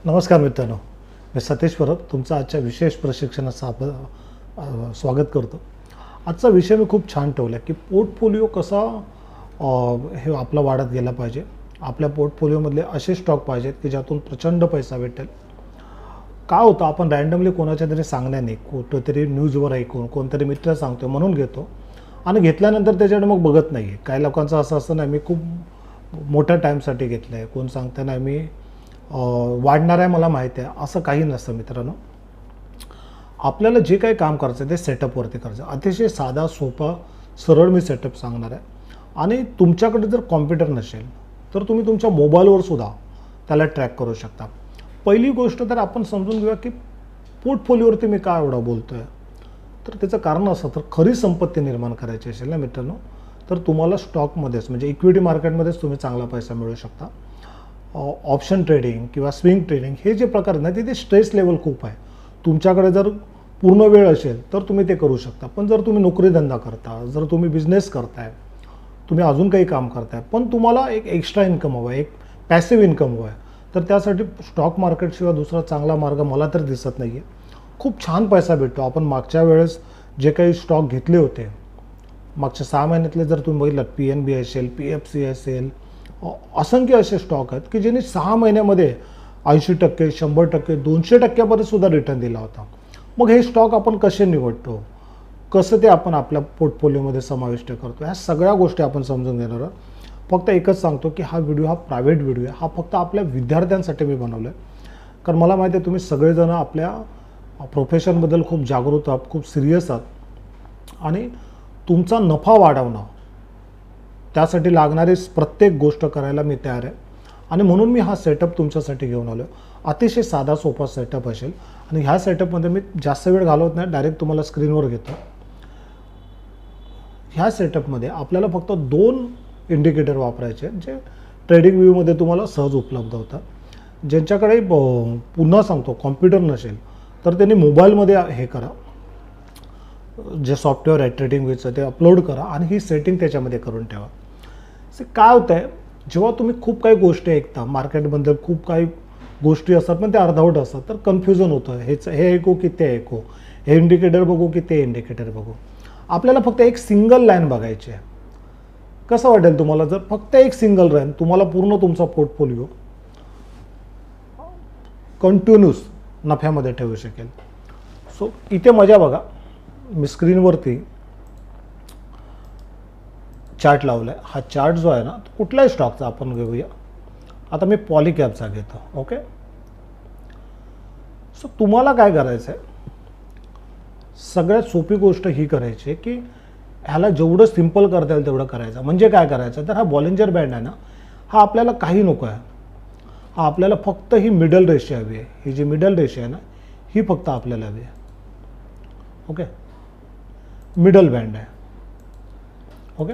नमस्कार मित्रांनो, मी सतीश परब तुमचं आजच्या विशेष प्रशिक्षणाचं स्वागत करतो. आजचा विषय मी खूप छान ठेवला की पोर्टफोलिओ कसा हे आपला वाढत गेला पाहिजे. आपल्या पोर्टफोलिओमधले असे स्टॉक पाहिजेत की ज्यातून प्रचंड पैसा भेटेल. काय होतं, आपण रँडमली कोणाच्या तरी सांगण्याने, कुठंतरी न्यूजवर ऐकून कोणतरी मित्र सांगतो म्हणून घेतो आणि घेतल्यानंतर त्याच्याकडे मग बघत नाही आहे. काही लोकांचं असं असतं, नाही मी खूप मोठ्या टाईमसाठी घेतलं आहे, कोण सांगतं नाही मी वाढणार आहे मला माहिती आहे. असं काही नसतं मित्रांनो. आपल्याला जे काही काम करायचं ते सेटअपवरती करायचं. अतिशय साधा सोपा सरळ मी सेटअप सांगणार आहे. आणि तुमच्याकडे जर कॉम्प्युटर नसेल तर तुम्ही तुमच्या मोबाईलवर सुद्धा त्याला ट्रॅक करू शकता. पहिली गोष्ट तर आपण समजून घेऊया की पोर्टफोलिओवरती मी काय एवढं बोलतो आहे. तर त्याचं कारण असं, तर खरी संपत्ती निर्माण करायची असेल ना मित्रांनो, तर तुम्हाला स्टॉकमध्येच म्हणजे इक्विटी मार्केटमध्येच तुम्ही चांगला पैसा मिळवू शकता. ऑप्शन ट्रेडिंग किंवा स्विंग ट्रेडिंग हे जे प्रकार ना, तिथे स्ट्रेस लेवल खूप आहे. तुमच्याकडे जर पूर्ण वेळ असेल तर तुम्ही ते करू शकता. पण जर तुम्ही नोकरीधंदा करता, जर तुम्ही बिझनेस करताय, तुम्ही अजून काही काम करताय, पण तुम्हाला एक एक्स्ट्रा इन्कम हवं आहे, एक पॅसिव्ह इन्कम हवं आहे, तर त्यासाठी स्टॉक मार्केटशिवाय दुसरा चांगला मार्ग मला तर दिसत नाही आहे. खूप छान पैसा भेटतो. आपण मागच्या वेळेस जे काही स्टॉक घेतले होते, मागच्या 6 महिन्यातले जर तुम्ही बघितलं, PNB असेल, PFC असेल, असंख्य असे स्टॉक आहेत की ज्यांनी 6 महिन्यामध्ये 80%, 100%, 200% सुद्धा रिटर्न दिला होता. मग हे स्टॉक आपण कसे निवडतो, कसं ते आपण आपल्या पोर्टफोलिओमध्ये समाविष्ट करतो, ह्या सगळ्या गोष्टी आपण समजून घेणार आहोत. फक्त एकच सांगतो की हा व्हिडिओ, हा प्रायव्हेट व्हिडिओ आहे. हा फक्त आपल्या विद्यार्थ्यांसाठी मी बनवला आहे. कारण मला माहिती आहे तुम्ही सगळेजण आपल्या प्रोफेशनबद्दल खूप जागरूक आहात, खूप सिरियस आहात आणि तुमचा नफा वाढवणं, त्यासाठी लागणारी प्रत्येक गोष्ट करायला मी तयार आहे. आणि म्हणून मी हा सेटअप तुमच्यासाठी घेऊन आलो. अतिशय साधा सोपा सेटअप असेल आणि ह्या सेटअपमध्ये मी जास्त वेळ घालवत नाही, डायरेक्ट तुम्हाला स्क्रीनवर घेतो. ह्या सेटअपमध्ये आपल्याला फक्त 2 इंडिकेटर वापरायचे जे ट्रेडिंग व्ह्यूमध्ये तुम्हाला सहज उपलब्ध होतात. ज्यांच्याकडे पुन्हा सांगतो कॉम्प्युटर नसेल तर त्यांनी मोबाईलमध्ये हे करा, जे सॉफ्टवेअर आहे ट्रेडिंग व्ह्यूचं ते अपलोड करा आणि ही सेटिंग त्याच्यामध्ये करून ठेवा. काय होतं आहे, जेव्हा तुम्ही खूप काही गोष्टी ऐकता, मार्केटबद्दल खूप काही गोष्टी असतात पण ते अर्धवट असतात, तर कन्फ्युजन होतं. हे ऐकू की ते ऐकू, हे इंडिकेटर बघू की ते इंडिकेटर बघू. आपल्याला फक्त एक सिंगल लाईन बघायची आहे. कसं वाटेल तुम्हाला जर फक्त एक सिंगल लाईन तुम्हाला पूर्ण तुमचा पोर्टफोलिओ कंटिन्यूस नफ्यामध्ये ठेवू शकेल. सो इथे मजा बघा, मी स्क्रीनवरती चार्ट लावला आहे. हा चार्ट जो आहे ना, कुठल्याही स्टॉकचा आपण घेऊया. आता मी पॉलीकॅबचा घेतो. ओके, सो तुम्हाला काय करायचं आहे, सगळ्यात सोपी गोष्ट ही करायची आहे की ह्याला जेवढं सिम्पल करता येईल तेवढं करायचं. म्हणजे काय करायचं, तर हा बॉलिंजर बँड आहे ना, हा आपल्याला काही नको आहे. हा आपल्याला फक्त ही मिडल रेषा हवी आहे. ही जी मिडल रेषा आहे ना, ही फक्त आपल्याला हवी आहे. ओके, मिडल बँड आहे. ओके,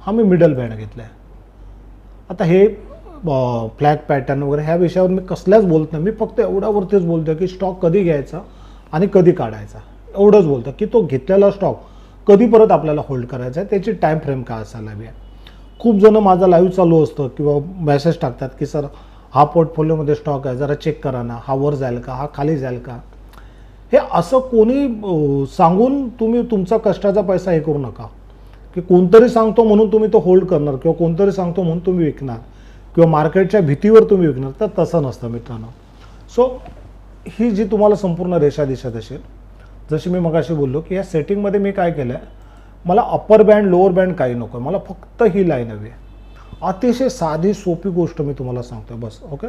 हा मी मिडल बँड घेतला आहे. आता हे फ्लॅग पॅटर्न वगैरे ह्या विषयावर मी कसल्याच बोलत नाही. मी फक्त एवढ्यावरतीच बोलतो की स्टॉक कधी घ्यायचा आणि कधी काढायचा, एवढंच बोलतो की तो घेतलेला स्टॉक कधी परत आपल्याला होल्ड करायचा आहे, त्याची टाईम फ्रेम काय असायला हवी आहे. खूप जण माझा लाईव्ह चालू असतं किंवा मेसेज टाकतात की सर हा पोर्टफोलिओमध्ये स्टॉक आहे, जरा चेक करा ना, हा वर जाईल का, हा खाली जाईल का. हे असं कोणी सांगून तुम्ही तुमचा कष्टाचा पैसा हे करू नका की कोणतरी सांगतो म्हणून तुम्ही तो होल्ड करणार किंवा कोणतरी सांगतो म्हणून तुम्ही विकणार किंवा मार्केटच्या भीतीवर तुम्ही विकणार, तर तसं नसतं मित्रांनो. सो ही जी तुम्हाला संपूर्ण रेषा दिसत असेल, जशी मी मगाशी बोललो की या सेटिंगमध्ये मी काय केलं आहे, मला अप्पर बँड लोअर बँड काही नको आहे, मला फक्त ही लाईन हवी आहे. अतिशय साधी सोपी गोष्ट मी तुम्हाला सांगतो बस. ओके,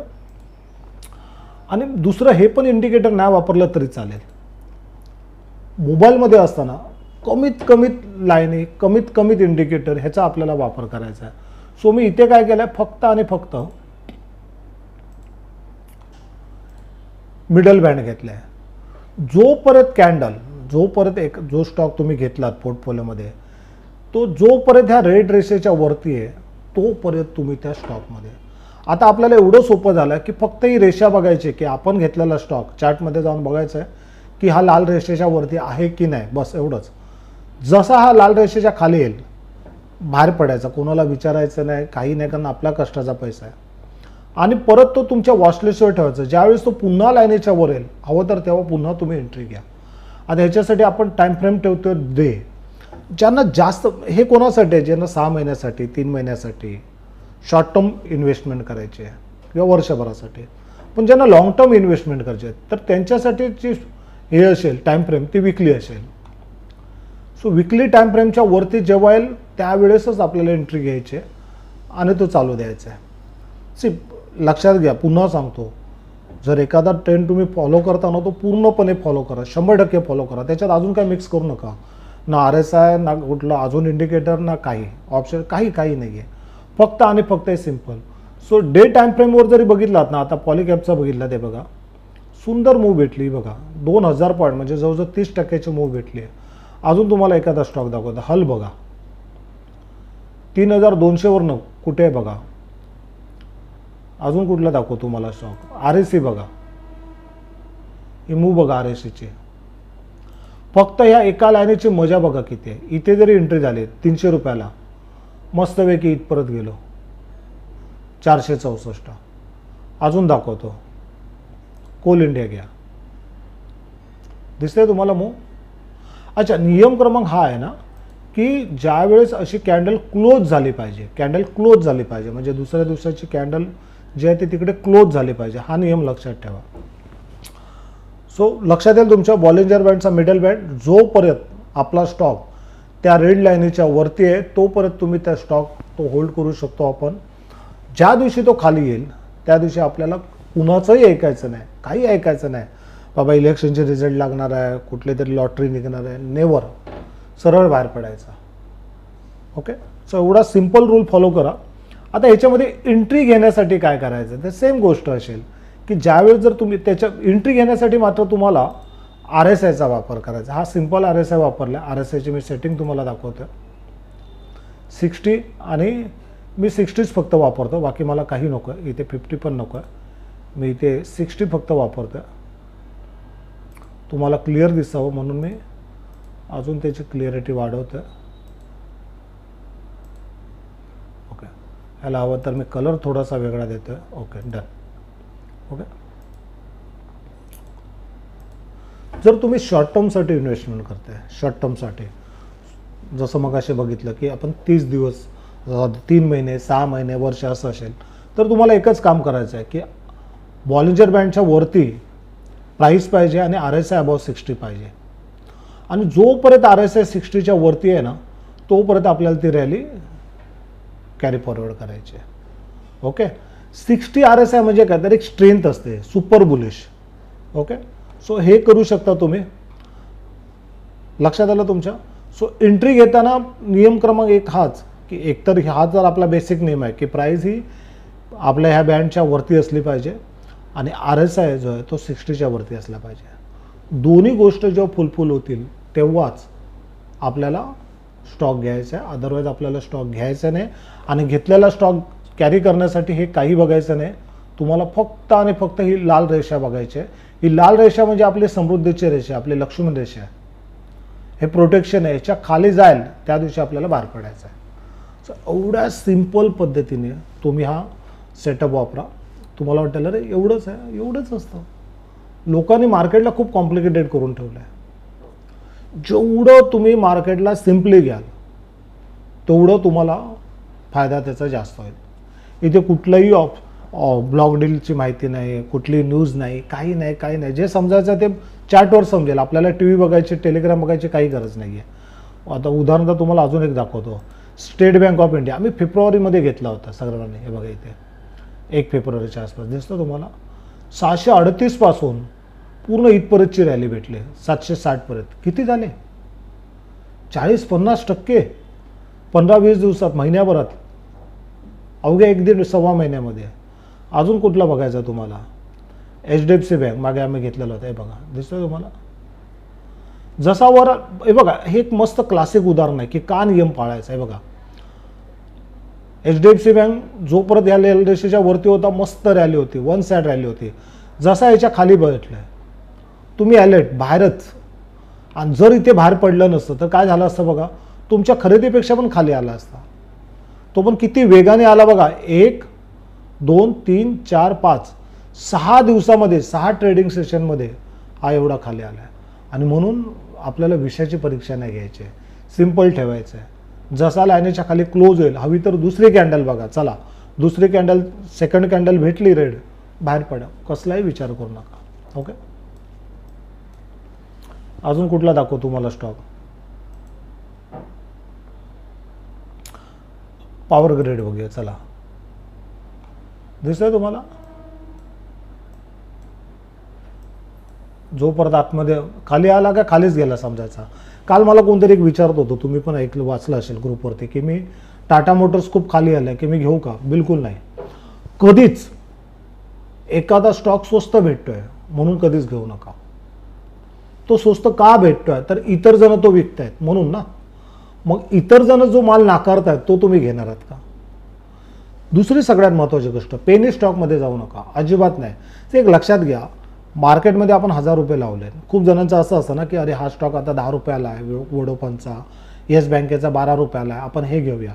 आणि दुसरं हे पण इंडिकेटर नाही वापरलं तरी चालेल. मोबाईलमध्ये असताना कमीत कमीत लाईनी, कमीत कमीत इंडिकेटर ह्याचा आपल्याला वापर करायचा आहे. सो मी इथे काय केलं आहे, फक्त आणि फक्त मिडल बँड घेतला आहे. जोपर्यंत कॅन्डल, जोपर्यंत जो स्टॉक तुम्ही घेतलात पोर्टफोलिओमध्ये, तो जोपर्यंत ह्या रेड रेषेच्या वरती आहे तोपर्यंत तुम्ही त्या स्टॉकमध्ये. आता आपल्याला एवढं सोपं झालं की फक्त ही रेषा बघायची की आपण घेतलेला स्टॉक चार्टमध्ये जाऊन बघायचं आहे की हा लाल रेषेच्या वरती आहे की नाही, बस एवढंच. जसा हा लाल रेषेच्या खाली येईल बाहेर पडायचा, कोणाला विचारायचं नाही, काही नाही, कारण आपल्या कष्टाचा पैसा आहे. आणि परत तो तुमच्या वॉचलिस्टवर ठेवायचा. ज्यावेळेस तो पुन्हा लाईनीच्या वर येईल हवं तर तेव्हा पुन्हा तुम्ही एंट्री घ्या. आता ह्याच्यासाठी आपण टाईम फ्रेम ठेवतो डे. ज्यांना जास्त हे कोणासाठी आहे, ज्यांना 6 महिन्यासाठी 3 महिन्यासाठी शॉर्ट टर्म इन्व्हेस्टमेंट करायची आहे किंवा वर्षभरासाठी, पण ज्यांना लॉंग टर्म इन्व्हेस्टमेंट करायचे आहे तर त्यांच्यासाठी जी हे असेल टाईम फ्रेम ती विकली असेल. सो विकली टाईम फ्रेमच्या वरती जेव्हा येईल त्यावेळेसच आपल्याला एंट्री घ्यायची आहे आणि तो चालू द्यायचा आहे. लक्षात घ्या, पुन्हा सांगतो, जर एखादा ट्रेंड तुम्ही फॉलो करता ना तो पूर्णपणे फॉलो करा, 100% फॉलो करा. त्याच्यात अजून काय मिक्स करू नका. ना RSI ना कुठलं अजून इंडिकेटर ना काही ऑप्शन काही नाही आहे. फक्त आणि फक्त हे सिम्पल. सो डे टाईम फ्रेमवर जरी बघितलात ना, आता पॉलिकॅपचा बघितला ते बघा, सुंदर मूव भेटली बघा, 2000 पॉईंट म्हणजे जवळजवळ 30% मूव भेटली आहे. अजून तुम्हाला एखादा स्टॉक दाखवतो, हल बघा 3200वरनं कुठे आहे बघा. अजून कुठला दाखवतो तुम्हाला स्टॉक, RSC बघा, ही मूव बघा RSCची. फक्त ह्या एका लाईनीची मजा बघा किती आहे. इथे जरी एंट्री झाली 300 रुपयाला, मस्तपैकी इथपर्यंत गेलो 464. अजून दाखवतो, कोल इंडिया घ्या, दिसतंय तुम्हाला मूव. अच्छा, नियम क्रमांक हा आहे ना की ज्यावेळेस अशी कॅन्डल क्लोज झाली पाहिजे, म्हणजे दुसऱ्या दिवसाची कॅन्डल जे आहे ते तिकडे क्लोज झाली पाहिजे. हा नियम लक्षात ठेवा. सो लक्षात येईल तुमच्या बॉलिंजर बँडचा मिडल बँड जोपर्यंत आपला स्टॉक त्या रेड लाईनीच्या वरती आहे तोपर्यंत तुम्ही त्या स्टॉक तो होल्ड करू शकतो आपण. ज्या दिवशी तो खाली येईल त्या दिवशी आपल्याला कुणाचंही ऐकायचं नाही, काही ऐकायचं नाही. बाबा इलेक्शनचे रिझल्ट लागणार आहे, कुठली तरी लॉटरी निघणार आहे, नेवर, सरळ बाहेर पडायचा. ओके, सो एवढा सिम्पल रूल फॉलो करा. आता ह्याच्यामध्ये एंट्री घेण्यासाठी काय करायचं, ते सेम गोष्ट असेल की ज्यावेळेस जर तुम्ही त्याच्या एंट्री घेण्यासाठी मात्र तुम्हाला RSIचा वापर करायचा. हा सिम्पल RSI वापरला. RSIची मी सेटिंग तुम्हाला दाखवतो, 60, आणि मी 60च फक्त वापरतो, बाकी मला काही नको आहे. इथे 50 पण नको आहे, मी इथे 60 फक्त वापरतो. तुम्हाला क्लिअर दिसावं म्हणून मी अजून त्याची क्लिअरिटी वाढवतो. ओके, ह्याला हवं तर मी कलर थोडासा वेगळा देतोय. Okay, done. ओके, जर तुम्ही शॉर्ट टर्मसाठी इन्व्हेस्टमेंट करताय, शॉर्ट टर्मसाठी जसं मग असे बघितलं की आपण 30 दिवस 3 महिने 6 महिने वर्ष असं असेल तर तुम्हाला एकच काम करायचं आहे की बॉलिंजर बँडच्या वरती प्राईस पाहिजे आणि RSI अबाव 60 पाहिजे. आणि जोपर्यंत RSI 60च्या वरती आहे ना तोपर्यंत आपल्याला ती रॅली कॅरी फॉरवर्ड करायची आहे. ओके, 60 RSI म्हणजे काय तर एक स्ट्रेंथ असते, सुपर बुलिश. ओके, सो हे करू शकता तुम्ही. लक्षात आलं तुमच्या. सो एंट्री घेताना नियम क्रमांक 1 हाच की एकतर हा जर आपला बेसिक नियम आहे की प्राईस ही आपल्या ह्या बँडच्या वरती असली पाहिजे आणि RSI जो आहे तो 60च्या वरती असला पाहिजे. दोन्ही गोष्ट जेव्हा फुलफिल होतील तेव्हाच आपल्याला स्टॉक घ्यायचा आहे, अदरवाईज आपल्याला स्टॉक घ्यायचा नाही. आणि घेतलेला स्टॉक कॅरी करण्यासाठी हे काही बघायचं नाही. तुम्हाला फक्त आणि फक्त ही लाल रेषा बघायची आहे. ही लाल रेषा म्हणजे आपली समृद्धीची रेषा, आपली लक्ष्मण रेषा आहे. हे प्रोटेक्शन आहे. याच्या खाली जाईल त्या दिवशी आपल्याला बाहेर पडायचं आहे. सो एवढ्या सिम्पल पद्धतीने तुम्ही हा सेटअप वापरा. तुम्हाला वाटेल अरे एवढंच आहे, एवढंच असतं. लोकांनी मार्केटला खूप कॉम्प्लिकेटेड करून ठेवलं आहे. जेवढं तुम्ही मार्केटला सिम्पली घ्याल तेवढं तुम्हाला फायदा त्याचा जास्त होईल. इथे कुठलंही ब्लॉक डीलची माहिती नाही, कुठली न्यूज नाही, काही नाही. जे समजायचं ते चॅटवर समजेल. आपल्याला TV बघायची, टेलिग्राम बघायची काही गरज नाही आहे. आता उदाहरणार्थ तुम्हाला अजून एक दाखवतो. स्टेट बँक ऑफ इंडिया आम्ही फेब्रुवारीमध्ये घेतला होता सर्वांनी. हे बघा इथे 1 फेब्रुवारीच्या आसपास दिसतं तुम्हाला. 638 पासून पूर्ण इथपर्यंतची रॅली भेटली 760 पर्यंत. किती झाले? 40-50% 15-20 दिवसात, महिन्याभरात, अवघ्या 1-1.5 महिन्यामध्ये. अजून कुठला बघायचा तुम्हाला? HDFC बँक मागे आम्ही घेतलेलं होतं. हे बघा दिसतोय तुम्हाला. जसा वर हे बघा, हे एक मस्त क्लासिक उदाहरण आहे की का नियम पाळायचा. आहे बघा, HDFC बँक जोपर्यंत या रेषेच्या वरती होता मस्त रॅली होती, 1 साइड रॅली होती. जसा याच्या खाली बघितलंय तुम्ही अलर्ट बाहेरच. आणि जर इथे बाहेर पडलं नसतं तर काय झालं असतं बघा, तुमच्या खरेदीपेक्षा पण खाली आला असता. तो पण किती वेगाने आला बघा. 1, 2, 3, 4, 5, 6 दिवसामध्ये 6 ट्रेडिंग सेशनमध्ये हा एवढा खाली आला आहे. आणि म्हणून आपल्याला विषयाची परीक्षा नाही घ्यायची आहे, सिम्पल ठेवायचं आहे. जसा लाईनीच्या खाली क्लोज होईल, हवी तर दुसरी कॅन्डल बघा, चला दुसरी कॅन्डल, सेकंड कॅन्डल भेटली रेड, बाहेर पडा, कसलाही विचार करू नका. ओके, अजून कुठला दाखवू तुम्हाला स्टॉक? पॉवर ग्रेड बघूया, चला. दिसतंय तुम्हाला? जो परत आतमध्ये खाली आला का खालीच गेला समजायचा. काल मला कोणतरी एक विचारत होतं, तुम्ही पण ऐकलं वाचलं असेल ग्रुपवरती, की मी टाटा मोटर्स खूप खाली आलाय की मी घेऊ का? बिलकुल नाही. कधीच एखादा स्टॉक स्वस्त भेटतोय म्हणून कधीच घेऊ नका. तो स्वस्त का भेटतोय? तर इतर जण तो विकतायत म्हणून ना. मग इतर जण जो माल नाकारतायत तो तुम्ही घेणार आहात का? दुसरी सगळ्यात महत्त्वाची गोष्ट, पेनी स्टॉकमध्ये जाऊ नका, अजिबात नाही. ते एक लक्षात घ्या, मार्केटमध्ये आपण 1000 रुपये लावले. खूप जणांचं असं असतं ना की अरे हा स्टॉक आता 10 रुपयाला आहे, वोडाफोनचा, येस बँकेचा 12 रुपयाला आहे, आपण हे घेऊया.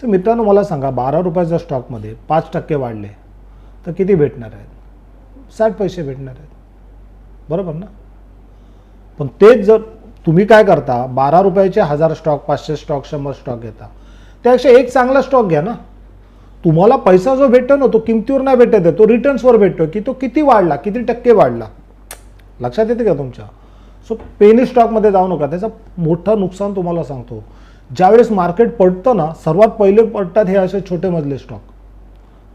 तर मित्रांनो मला सांगा, 12 रुपयाच्या स्टॉकमध्ये 5% वाढले तर किती भेटणार आहेत? 60 पैसे भेटणार आहेत, बरोबर ना. पण तेच जर तुम्ही काय करता, 12 रुपयाचे 1000 स्टॉक, 500 स्टॉक, 100 स्टॉक घेता, त्यापेक्षा एक चांगला स्टॉक घ्या ना. तुम्हाला पैसा जो भेटतो ना तो किमतीवर नाही भेटत आहे, तो रिटर्न्सवर भेटतो की तो किती वाढला, किती टक्के वाढला. लक्षात येते का तुमच्या? सो पेनी स्टॉकमध्ये जाऊ नका, त्याचं मोठं नुकसान तुम्हाला सांगतो. ज्यावेळेस मार्केट पडतं ना, सर्वात पहिले पडतात हे असे छोटे मधले स्टॉक,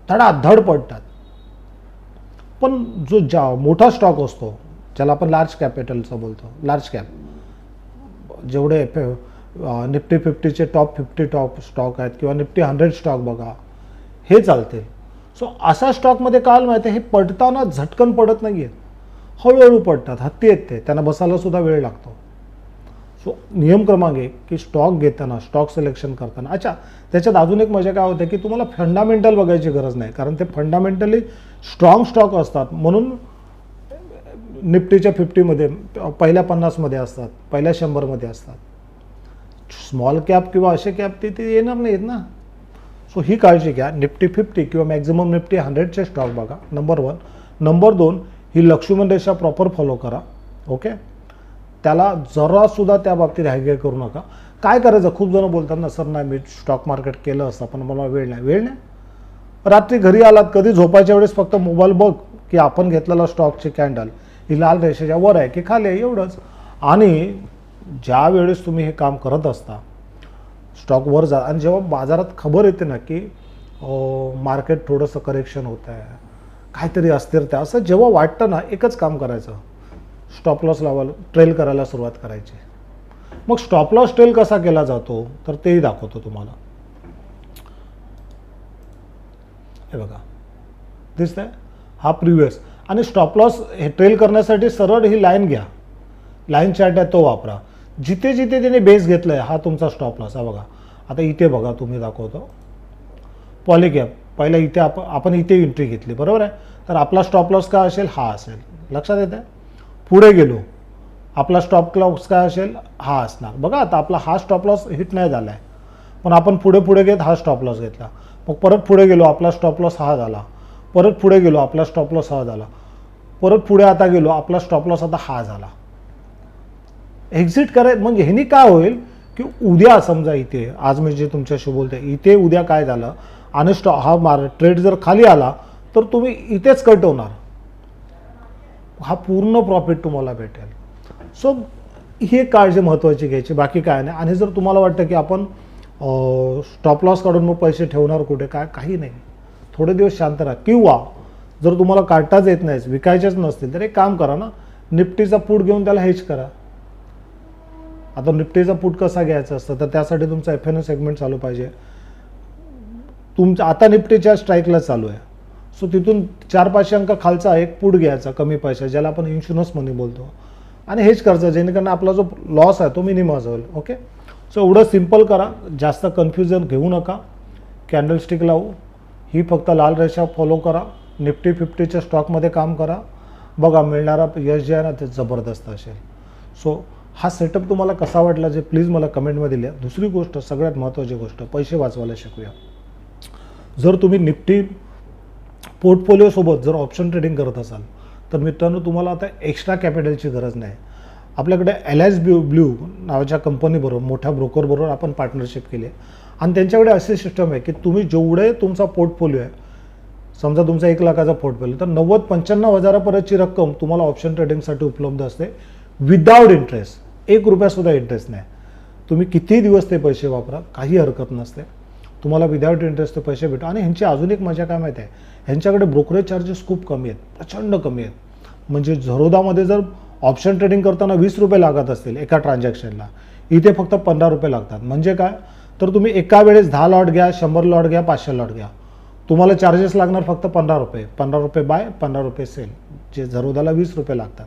धडाधड पडतात. पण जो मोठा स्टॉक असतो, ज्याला आपण लार्ज कॅपिटलचा बोलतो, लार्ज कॅप, जेवढे निफ्टी 50चे टॉप 50 टॉप स्टॉक आहेत किंवा निफ्टी 100 स्टॉक बघा, हे चालते. सो अशा स्टॉकमध्ये काय माहिती आहे, हे पडताना झटकन पडत नाही आहेत, हळूहळू पडतात, हत्ती आहेत ते, त्यांना बसायला सुद्धा वेळ लागतो. सो नियम क्रमांक 1 की स्टॉक घेताना, स्टॉक सिलेक्शन करताना, अच्छा त्याच्यात अजून एक मजा काय होते की तुम्हाला फंडामेंटल बघायची गरज नाही, कारण ते फंडामेंटली स्ट्रॉंग स्टॉक असतात. म्हणून निफ्टीच्या 50मध्ये पहिल्या 50मध्ये असतात, पहिल्या 100मध्ये असतात. स्मॉल कॅप किंवा असे कॅप ते येणार नाहीत ना. सो ही काळजी घ्या. निफ्टी 50 किंवा मॅक्झिमम निफ्टी 100चे स्टॉक बघा, नंबर 1. नंबर 2, ही लक्ष्मण रेषा प्रॉपर फॉलो करा. ओके, त्याला जरासुद्धा त्या बाबतीत हायगे करू नका. काय करायचं, खूप जण बोलतात ना सर नाही मी स्टॉक मार्केट केलं असतं पण मला वेळ नाही. वेळ नाही, रात्री घरी आलात, कधी झोपायच्या वेळेस फक्त मोबाईल बघ की आपण घेतलेला स्टॉकची कॅन्डल ही लाल रेषेच्या वर आहे की खाली आहे, एवढंच. आणि ज्या वेळेस तुम्ही हे काम करत असता, स्टॉक वर जा, आणि जेव्हा बाजारात खबर येते ना की मार्केट थोडंसं करेक्शन होत आहे, काहीतरी अस्थिरता, असं जेव्हा वाटतं ना, एकच काम करायचं, स्टॉप लॉस लावायला, ट्रेल करायला सुरुवात करायची. मग स्टॉप लॉस ट्रेल कसा केला जातो तर तेही दाखवतो तुम्हाला. हे बघा दिसतंय, हा प्रिव्हियस. आणि स्टॉप लॉस हे ट्रेल करण्यासाठी सरळ ही लाईन घ्या, लाईन चार्ट आहे तो वापरा. जिथे जिथे त्याने बेस घेतलाय हा तुमचा स्टॉप लॉस आहे. बघा आता इथे बघा, तुम्ही दाखवतो पॉलीकॅप, पहिला इथे आपण इथे एंट्री घेतली, बरोबर आहे. तर आपला स्टॉप लॉस काय असेल, हा असेल, लक्षात येते. पुढे गेलो, आपला स्टॉप लॉस काय असेल, हा असणार. बघा आता आपला हा स्टॉप लॉस हिट नाही झाला आहे, पण आपण पुढे पुढे घेत हा स्टॉप लॉस घेतला. मग परत पुढे गेलो, आपला स्टॉप लॉस हा झाला. परत पुढे गेलो, आपला स्टॉप लॉस हा झाला. परत पुढे आता गेलो, आपला स्टॉप लॉस आता हा झाला. एक्झिट करायचं म्हणजे ह्यानी काय होईल की उद्या समजा इथे, आज मी जे तुमच्याशी बोलते, इथे उद्या काय झालं आणि हा ट्रेड जर खाली आला तर तुम्ही इथेच कट होणार, हा पूर्ण प्रॉफिट तुम्हाला भेटेल. सो ही एक काळजी महत्त्वाची घ्यायची, बाकी काय नाही. आणि जर तुम्हाला वाटतं की आपण स्टॉप लॉस काढून मग पैसे ठेवणार कुठे, काय, काही नाही, थोडे दिवस शांत राहा. किंवा जर तुम्हाला काढताच येत नाहीच, विकायचेच नसतील, तर एक काम करा ना, निफ्टीचा पूट घेऊन त्याला हेज करा. आता निफ्टीचा पूट कसा घ्यायचा असतं, तर त्यासाठी तुमचा FNO सेगमेंट चालू पाहिजे. तुमचा आता निफ्टीच्या स्ट्राईकला चालू आहे, सो तिथून 4-5 अंक खालचा एक पूट घ्यायचा कमी पैसा, ज्याला आपण इन्शुरन्स मनी बोलतो, आणि हेच करायचं, जेणेकरून आपला जो लॉस आहे तो मिनिमाइज होईल. ओके, सो एवढं सिम्पल करा, जास्त कन्फ्युजन घेऊ नका. कॅन्डलस्टिक लावू, ही फक्त लाल रेषा फॉलो करा, निफ्टी 50च्या स्टॉकमध्ये काम करा, बघा मिळणारा यश जे आहे ना ते जबरदस्त असेल. सो हा सेटअप तुम्हाला कसा वाटला जे प्लीज मला कमेंटमध्ये लिहा. दुसरी गोष्ट, सगळ्यात महत्त्वाची गोष्ट, पैसे वाचवायला शिकूया. जर तुम्ही निफ्टी पोर्टफोलिओसोबत जर ऑप्शन ट्रेडिंग करत असाल तर मित्रांनो तुम्हाला आता एक्स्ट्रा कॅपिटलची गरज नाही. आपल्याकडे एलायन्स ब्ल्यू नावाच्या कंपनीबरोबर मोठ्या ब्रोकरबरोबर आपण पार्टनरशिप केली आहे आणि त्यांच्याकडे अशी सिस्टम आहे की तुम्ही जेवढे तुमचा पोर्टफोलिओ आहे, समजा तुमचा 1 लाखाचा पोर्टफोलिओ, तर 90-95 हजारापर्यंतची रक्कम तुम्हाला ऑप्शन ट्रेडिंगसाठी उपलब्ध असते विदाऊट इंटरेस्ट. 1 रुपयासुद्धा इंटरेस्ट नाही. तुम्ही किती दिवस ते पैसे वापरा, काही हरकत नसते. तुम्हाला विदाऊट इंटरेस्ट ते पैसे भेटतात. आणि ह्यांची अजून एक मजा काय माहिती आहे, ह्यांच्याकडे ब्रोकरेज चार्जेस खूप कमी आहेत, प्रचंड कमी आहेत. म्हणजे झरोदामध्ये जर ऑप्शन ट्रेडिंग करताना 20 रुपये लागत असतील एका ट्रान्झॅक्शनला, इथे फक्त 15 रुपये लागतात. म्हणजे काय, तर तुम्ही एका वेळेस 10 लॉट घ्या, 100 लॉट घ्या, 500 लॉट घ्या, तुम्हाला चार्जेस लागणार फक्त 15 रुपये. 15 रुपये बाय, 15 रुपये सेल, जे झरोदाला 20 रुपये लागतात.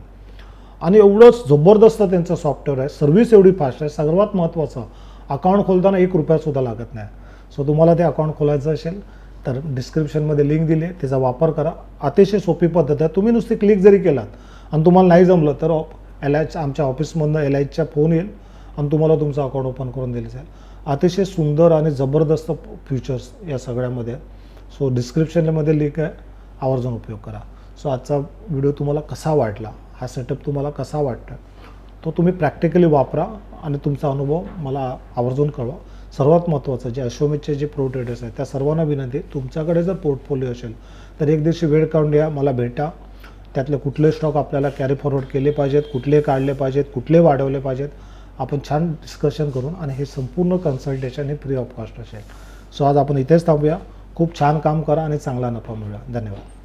आणि एवढंच जबरदस्त त्यांचं सॉफ्टवेअर आहे, सर्व्हिस एवढी फास्ट आहे. सर्वात महत्त्वाचं, अकाउंट खोलताना 1 रुपयासुद्धा लागत नाही. सो तुम्हाला ते अकाउंट खोलायचं असेल तर डिस्क्रिप्शनमध्ये लिंक दिली आहे, त्याचा वापर करा. अतिशय सोपी पद्धत आहे. तुम्ही नुसती क्लिक जरी केलात आणि तुम्हाला नाही जमलं तर आमच्या ऑफिसमधनं LICच्या फोन येईल आणि तुम्हाला तुमचं अकाउंट ओपन करून दिलं जाईल. अतिशय सुंदर आणि जबरदस्त फीचर्स या सगळ्यामध्ये. सो डिस्क्रिप्शनमध्ये लिंक आहे, आवर्जून उपयोग करा. सो आजचा व्हिडिओ तुम्हाला कसा वाटला, हा सेटअप तुम्हाला कसा वाटतो तो तुम्ही प्रॅक्टिकली वापरा आणि तुमचा अनुभव मला आवर्जून कळवा. सर्वात महत्त्वाचं, जे अश्वमेधचे जे प्रो ट्रेडर्स आहेत त्या सर्वांना विनंती, तुमच्याकडे जर पोर्टफोलिओ असेल तर एक दिवशी वेळ काढून या, मला भेटा. त्यातले कुठले स्टॉक आपल्याला कॅरी फॉरवर्ड केले पाहिजेत, कुठले काढले पाहिजेत, कुठले वाढवले पाहिजेत, आपण छान डिस्कशन करून, आणि हे संपूर्ण कन्सल्टेशन हे फ्री ऑफ कॉस्ट असेल. सो आज आपण इथेच थांबूया. खूप छान काम करा आणि चांगला नफा मिळवा. धन्यवाद.